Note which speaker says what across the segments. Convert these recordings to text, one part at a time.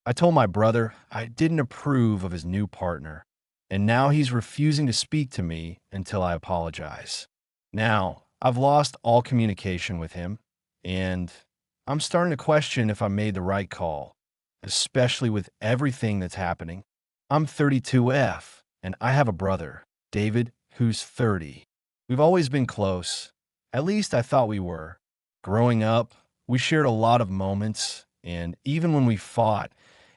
Speaker 1: I told my brother I didn't approve of his new partner, and now he's refusing to speak to me until I apologize. Now, I've lost all communication with him, and I'm starting to question if I made the right call, especially with everything that's happening. I'm 32F, and I have a brother, David, who's 30. We've always been close. At least I thought we were. Growing up, we shared a lot of moments, and even when we fought,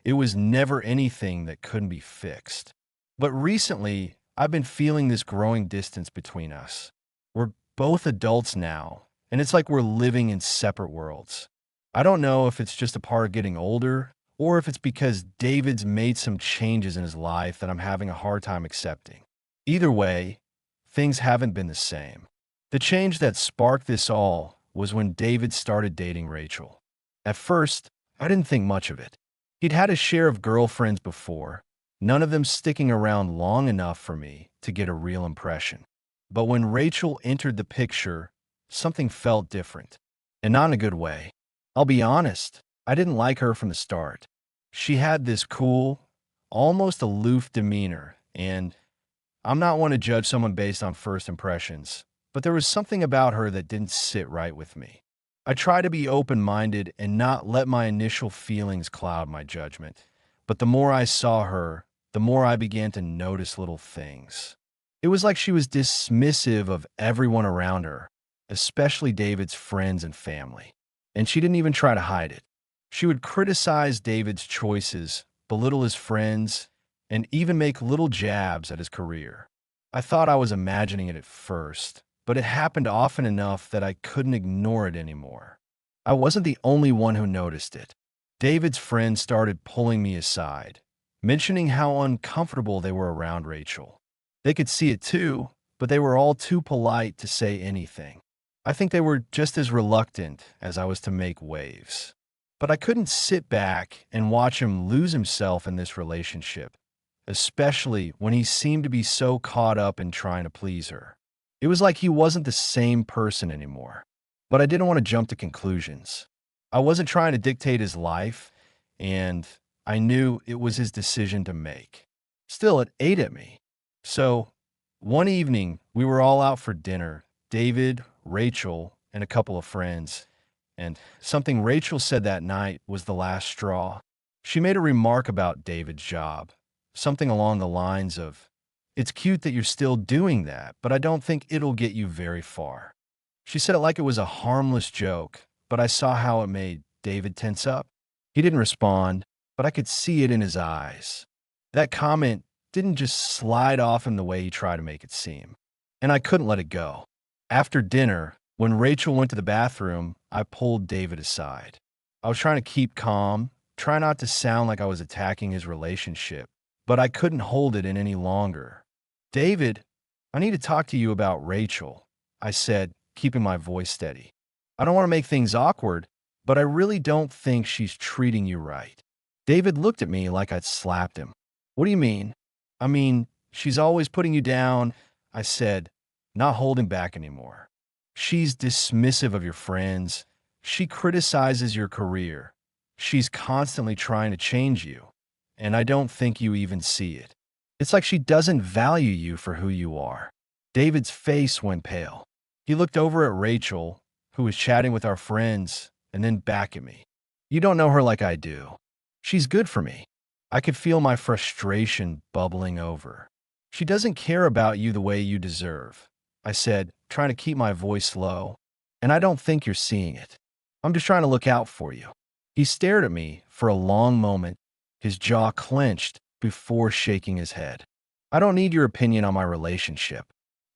Speaker 1: it was never anything that couldn't be fixed. But recently, I've been feeling this growing distance between us. We're both adults now, and it's like we're living in separate worlds. I don't know if it's just a part of getting older or if it's because David's made some changes in his life that I'm having a hard time accepting. Either way, things haven't been the same. The change that sparked this all was when David started dating Rachel. At first, I didn't think much of it. He'd had a share of girlfriends before, none of them sticking around long enough for me to get a real impression. But when Rachel entered the picture, something felt different, and not in a good way. I'll be honest, I didn't like her from the start. She had this cool, almost aloof demeanor, and I'm not one to judge someone based on first impressions, but there was something about her that didn't sit right with me. I try to be open-minded and not let my initial feelings cloud my judgment, but the more I saw her, the more I began to notice little things. It was like she was dismissive of everyone around her, especially David's friends and family, and she didn't even try to hide it. She would criticize David's choices, belittle his friends, and even make little jabs at his career. I thought I was imagining it at first, but it happened often enough that I couldn't ignore it anymore. I wasn't the only one who noticed it. David's friends started pulling me aside, mentioning how uncomfortable they were around Rachel. They could see it too, but they were all too polite to say anything. I think they were just as reluctant as I was to make waves. But I couldn't sit back and watch him lose himself in this relationship, especially when he seemed to be so caught up in trying to please her. It was like he wasn't the same person anymore. But I didn't want to jump to conclusions. I wasn't trying to dictate his life, and I knew it was his decision to make. Still, it ate at me. So, one evening, we were all out for dinner, David, Rachel, and a couple of friends, and something Rachel said that night was the last straw. She made a remark about David's job, something along the lines of, "It's cute that you're still doing that, but I don't think it'll get you very far." She said it like it was a harmless joke, but I saw how it made David tense up. He didn't respond, but I could see it in his eyes. That comment didn't just slide off him the way he tried to make it seem, and I couldn't let it go. After dinner, when Rachel went to the bathroom, I pulled David aside. I was trying to keep calm, try not to sound like I was attacking his relationship, but I couldn't hold it in any longer. "David, I need to talk to you about Rachel," I said, keeping my voice steady. "I don't want to make things awkward, but I really don't think she's treating you right." David looked at me like I'd slapped him. "What do you mean?" "I mean, she's always putting you down," I said, not holding back anymore. "She's dismissive of your friends. She criticizes your career. She's constantly trying to change you, and I don't think you even see it. It's like she doesn't value you for who you are." David's face went pale. He looked over at Rachel, who was chatting with our friends, and then back at me. "You don't know her like I do. She's good for me." I could feel my frustration bubbling over. "She doesn't care about you the way you deserve," I said, trying to keep my voice low. "And I don't think you're seeing it. I'm just trying to look out for you." He stared at me for a long moment, his jaw clenched before shaking his head. "I don't need your opinion on my relationship.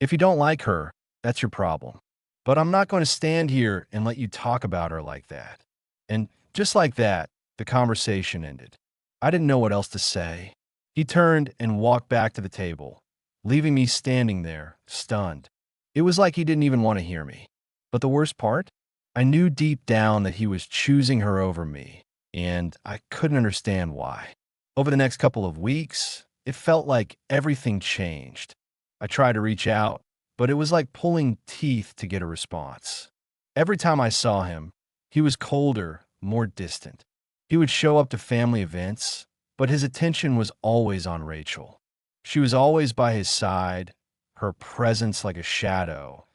Speaker 1: If you don't like her, that's your problem. But I'm not going to stand here and let you talk about her like that." And just like that, the conversation ended. I didn't know what else to say. He turned and walked back to the table, leaving me standing there, stunned. It was like he didn't even want to hear me. But the worst part? I knew deep down that he was choosing her over me, and I couldn't understand why. Over the next couple of weeks, it felt like everything changed. I tried to reach out, but it was like pulling teeth to get a response. Every time I saw him, he was colder, more distant. He would show up to family events, but his attention was always on Rachel. She was always by his side, her presence like a shadow,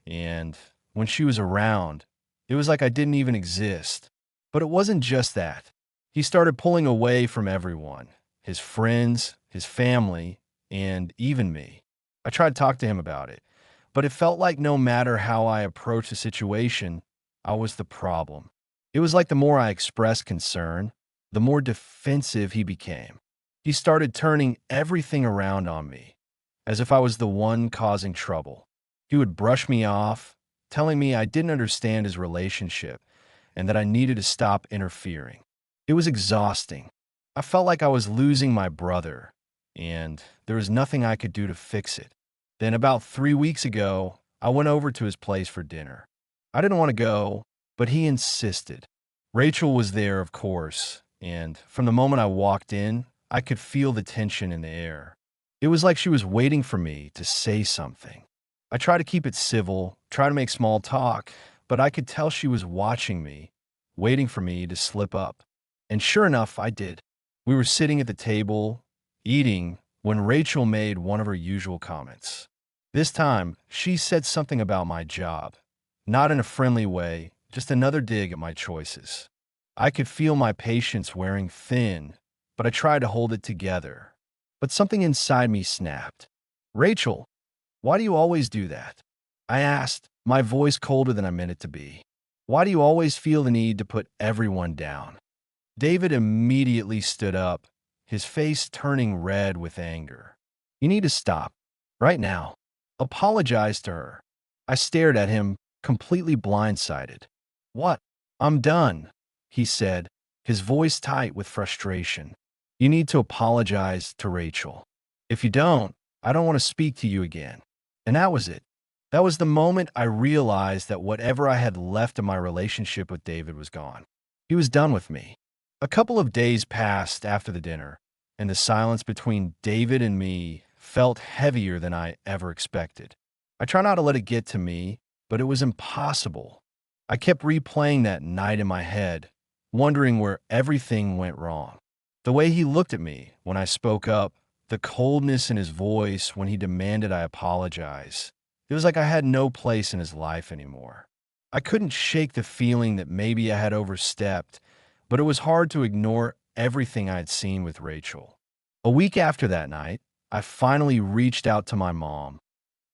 Speaker 1: and when she was around, it was like I didn't even exist. But it wasn't just that. He started pulling away from everyone, his friends, his family, and even me. I tried to talk to him about it, but it felt like no matter how I approached the situation, I was the problem. It was like the more I expressed concern, the more defensive he became. He started turning everything around on me, as if I was the one causing trouble. He would brush me off, telling me I didn't understand his relationship and that I needed to stop interfering. It was exhausting. I felt like I was losing my brother, and there was nothing I could do to fix it. Then, about 3 weeks ago, I went over to his place for dinner. I didn't want to go, but he insisted. Rachel was there, of course, and from the moment I walked in, I could feel the tension in the air. It was like she was waiting for me to say something. I tried to keep it civil, try to make small talk, but I could tell she was watching me, waiting for me to slip up. And sure enough, I did. We were sitting at the table, eating, when Rachel made one of her usual comments. This time, she said something about my job. Not in a friendly way, just another dig at my choices. I could feel my patience wearing thin, but I tried to hold it together. But something inside me snapped. Rachel, why do you always do that? I asked, my voice colder than I meant it to be. Why do you always feel the need to put everyone down? David immediately stood up, his face turning red with anger. You need to stop. Right now. Apologize to her. I stared at him, completely blindsided. What? I'm done, he said, his voice tight with frustration. You need to apologize to Rachel. If you don't, I don't want to speak to you again. And that was it. That was the moment I realized that whatever I had left of my relationship with David was gone. He was done with me. A couple of days passed after the dinner, and the silence between David and me felt heavier than I ever expected. I try not to let it get to me, but it was impossible. I kept replaying that night in my head, wondering where everything went wrong. The way he looked at me when I spoke up, the coldness in his voice when he demanded I apologize. It was like I had no place in his life anymore. I couldn't shake the feeling that maybe I had overstepped, but it was hard to ignore everything I'd seen with Rachel. A week after that night, I finally reached out to my mom,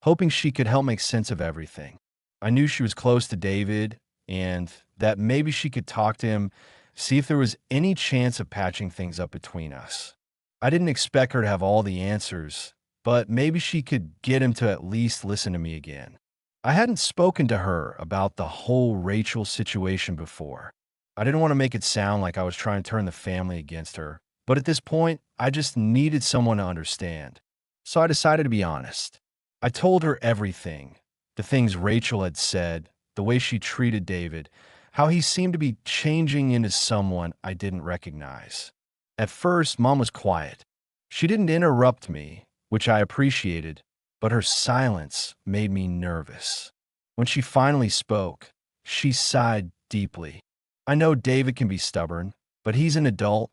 Speaker 1: hoping she could help make sense of everything. I knew she was close to David and that maybe she could talk to him, see if there was any chance of patching things up between us. I didn't expect her to have all the answers, but maybe she could get him to at least listen to me again. I hadn't spoken to her about the whole Rachel situation before. I didn't want to make it sound like I was trying to turn the family against her, but at this point, I just needed someone to understand. So I decided to be honest. I told her everything, the things Rachel had said, the way she treated David, how he seemed to be changing into someone I didn't recognize. At first, Mom was quiet. She didn't interrupt me, which I appreciated, but her silence made me nervous. When she finally spoke, she sighed deeply. I know David can be stubborn, but he's an adult,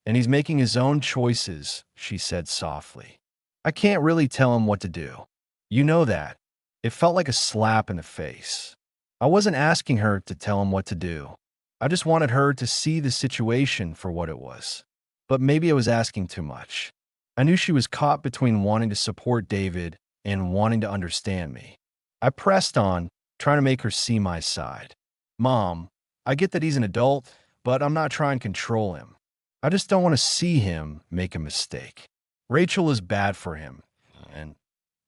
Speaker 1: and he's making his own choices, she said softly. I can't really tell him what to do. You know that. It felt like a slap in the face. I wasn't asking her to tell him what to do. I just wanted her to see the situation for what it was. But maybe I was asking too much. I knew she was caught between wanting to support David and wanting to understand me. I pressed on, trying to make her see my side. Mom, I get that he's an adult, but I'm not trying to control him. I just don't want to see him make a mistake. Rachel is bad for him, and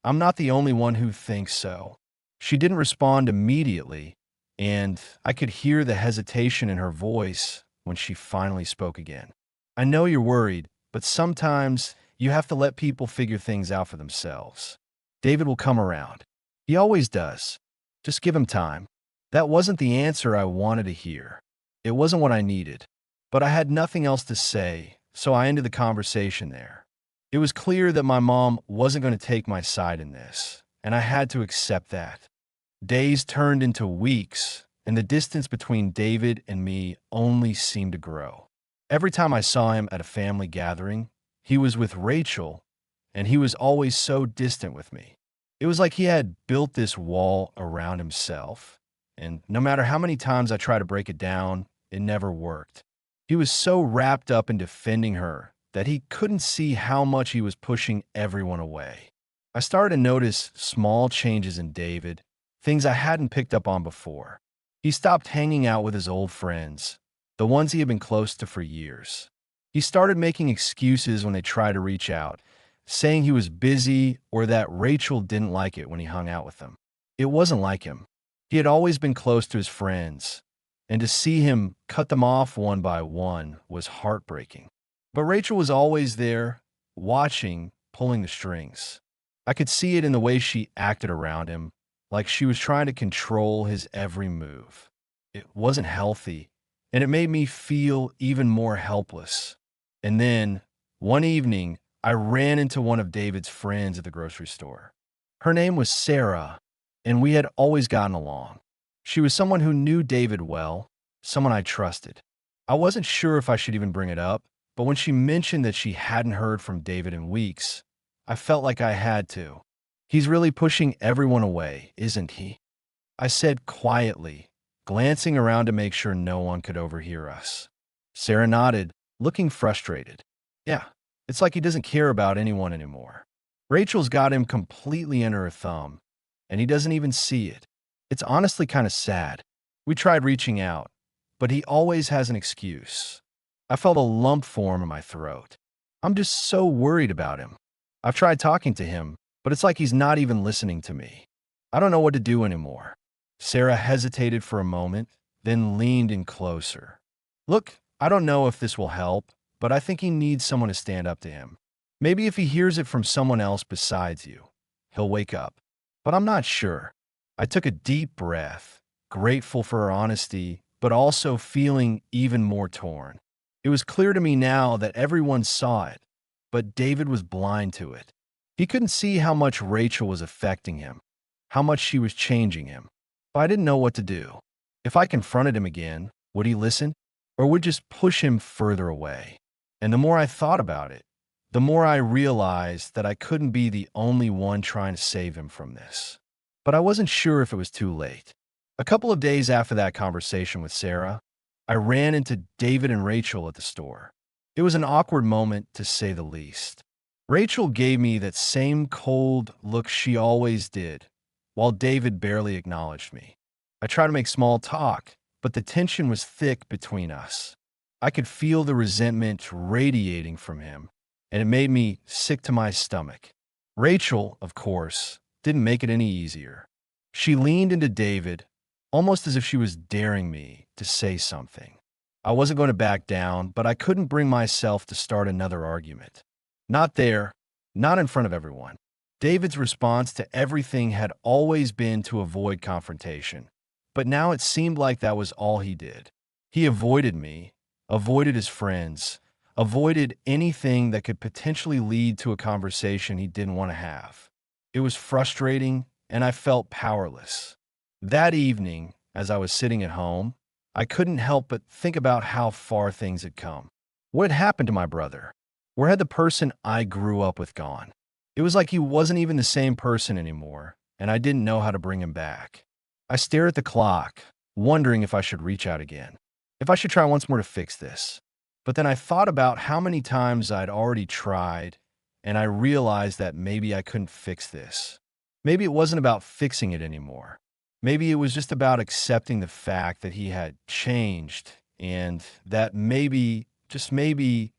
Speaker 1: I'm not the only one who thinks so. She didn't respond immediately, and I could hear the hesitation in her voice when she finally spoke again. I know you're worried, but sometimes you have to let people figure things out for themselves. David will come around. He always does. Just give him time. That wasn't the answer I wanted to hear. It wasn't what I needed. But I had nothing else to say, so I ended the conversation there. It was clear that my mom wasn't going to take my side in this, and I had to accept that. Days turned into weeks, and the distance between David and me only seemed to grow. Every time I saw him at a family gathering, he was with Rachel, and he was always so distant with me. It was like he had built this wall around himself, and no matter how many times I tried to break it down, it never worked. He was so wrapped up in defending her that he couldn't see how much he was pushing everyone away. I started to notice small changes in David, things I hadn't picked up on before. He stopped hanging out with his old friends, the ones he had been close to for years. He started making excuses when they tried to reach out, saying he was busy or that Rachel didn't like it when he hung out with them. It wasn't like him. He had always been close to his friends, and to see him cut them off one by one was heartbreaking. But Rachel was always there, watching, pulling the strings. I could see it in the way she acted around him, like she was trying to control his every move. It wasn't healthy, and it made me feel even more helpless. And then, one evening, I ran into one of David's friends at the grocery store. Her name was Sarah, and we had always gotten along. She was someone who knew David well, someone I trusted. I wasn't sure if I should even bring it up, but when she mentioned that she hadn't heard from David in weeks, I felt like I had to. He's really pushing everyone away, isn't he? I said quietly, glancing around to make sure no one could overhear us. Sarah nodded, looking frustrated. Yeah, it's like he doesn't care about anyone anymore. Rachel's got him completely under her thumb, and he doesn't even see it. It's honestly kind of sad. We tried reaching out, but he always has an excuse. I felt a lump form in my throat. I'm just so worried about him. I've tried talking to him, but it's like he's not even listening to me. I don't know what to do anymore. Sarah hesitated for a moment, then leaned in closer. Look, I don't know if this will help, but I think he needs someone to stand up to him. Maybe if he hears it from someone else besides you, he'll wake up. But I'm not sure. I took a deep breath, grateful for her honesty, but also feeling even more torn. It was clear to me now that everyone saw it, but David was blind to it. He couldn't see how much Rachel was affecting him, how much she was changing him. I didn't know what to do. If I confronted him again, would he listen? Or would just push him further away? And the more I thought about it, the more I realized that I couldn't be the only one trying to save him from this. But I wasn't sure if it was too late. A couple of days after that conversation with Sarah, I ran into David and Rachel at the store. It was an awkward moment, to say the least. Rachel gave me that same cold look she always did, while David barely acknowledged me. I tried to make small talk, but the tension was thick between us. I could feel the resentment radiating from him, and it made me sick to my stomach. Rachel, of course, didn't make it any easier. She leaned into David, almost as if she was daring me to say something. I wasn't going to back down, but I couldn't bring myself to start another argument. Not there, not in front of everyone. David's response to everything had always been to avoid confrontation, but now it seemed like that was all he did. He avoided me, avoided his friends, avoided anything that could potentially lead to a conversation he didn't want to have. It was frustrating, and I felt powerless. That evening, as I was sitting at home, I couldn't help but think about how far things had come. What had happened to my brother? Where had the person I grew up with gone? It was like he wasn't even the same person anymore, and I didn't know how to bring him back. I stared at the clock, wondering if I should reach out again, if I should try once more to fix this. But then I thought about how many times I'd already tried, and I realized that maybe I couldn't fix this. Maybe it wasn't about fixing it anymore. Maybe it was just about accepting the fact that he had changed, and that maybe, just maybe,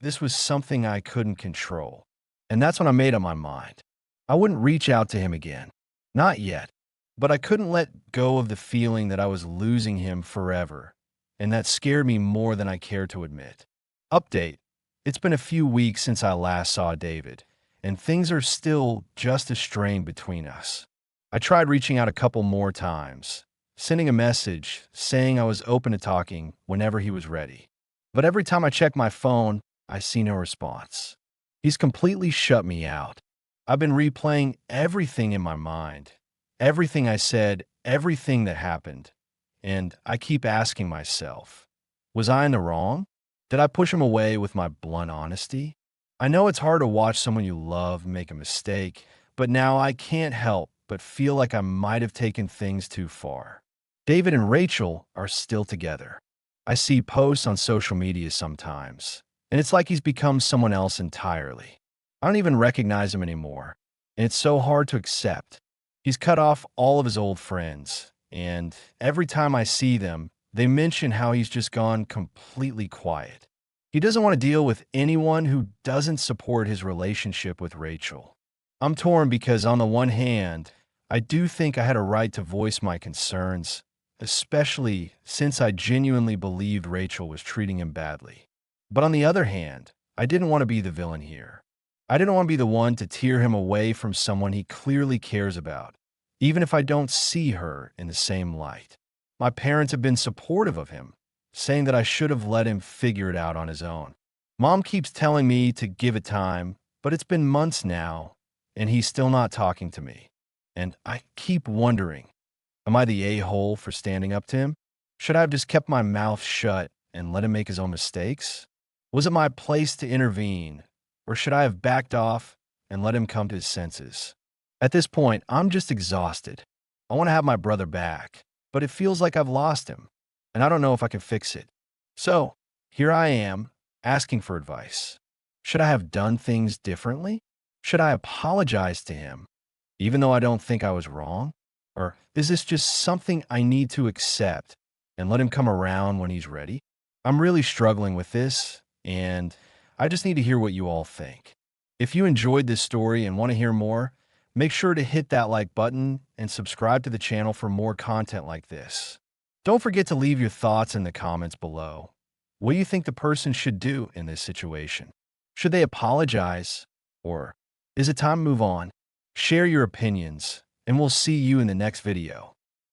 Speaker 1: this was something I couldn't control. And that's when I made up my mind. I wouldn't reach out to him again. Not yet. But I couldn't let go of the feeling that I was losing him forever, and that scared me more than I cared to admit. Update. It's been a few weeks since I last saw David, and things are still just as strained between us. I tried reaching out a couple more times, sending a message saying I was open to talking whenever he was ready. But every time I checked my phone, I see no response. He's completely shut me out. I've been replaying everything in my mind, everything I said, everything that happened, and I keep asking myself, was I in the wrong? Did I push him away with my blunt honesty? I know it's hard to watch someone you love make a mistake, but now I can't help but feel like I might have taken things too far. David and Rachel are still together. I see posts on social media sometimes, and it's like he's become someone else entirely. I don't even recognize him anymore, and it's so hard to accept. He's cut off all of his old friends, and every time I see them, they mention how he's just gone completely quiet. He doesn't want to deal with anyone who doesn't support his relationship with Rachel. I'm torn because, on the one hand, I do think I had a right to voice my concerns, especially since I genuinely believed Rachel was treating him badly. But on the other hand, I didn't want to be the villain here. I didn't want to be the one to tear him away from someone he clearly cares about, even if I don't see her in the same light. My parents have been supportive of him, saying that I should have let him figure it out on his own. Mom keeps telling me to give it time, but it's been months now, and he's still not talking to me. And I keep wondering, am I the a-hole for standing up to him? Should I have just kept my mouth shut and let him make his own mistakes? Was it my place to intervene, or should I have backed off and let him come to his senses? At this point, I'm just exhausted. I want to have my brother back, but it feels like I've lost him, and I don't know if I can fix it. So, here I am, asking for advice. Should I have done things differently? Should I apologize to him, even though I don't think I was wrong? Or is this just something I need to accept and let him come around when he's ready? I'm really struggling with this, and I just need to hear what you all think. If you enjoyed this story and want to hear more, make sure to hit that like button and subscribe to the channel for more content like this. Don't forget to leave your thoughts in the comments below. What do you think the person should do in this situation? Should they apologize? Or is it time to move on? Share your opinions, and we'll see you in the next video.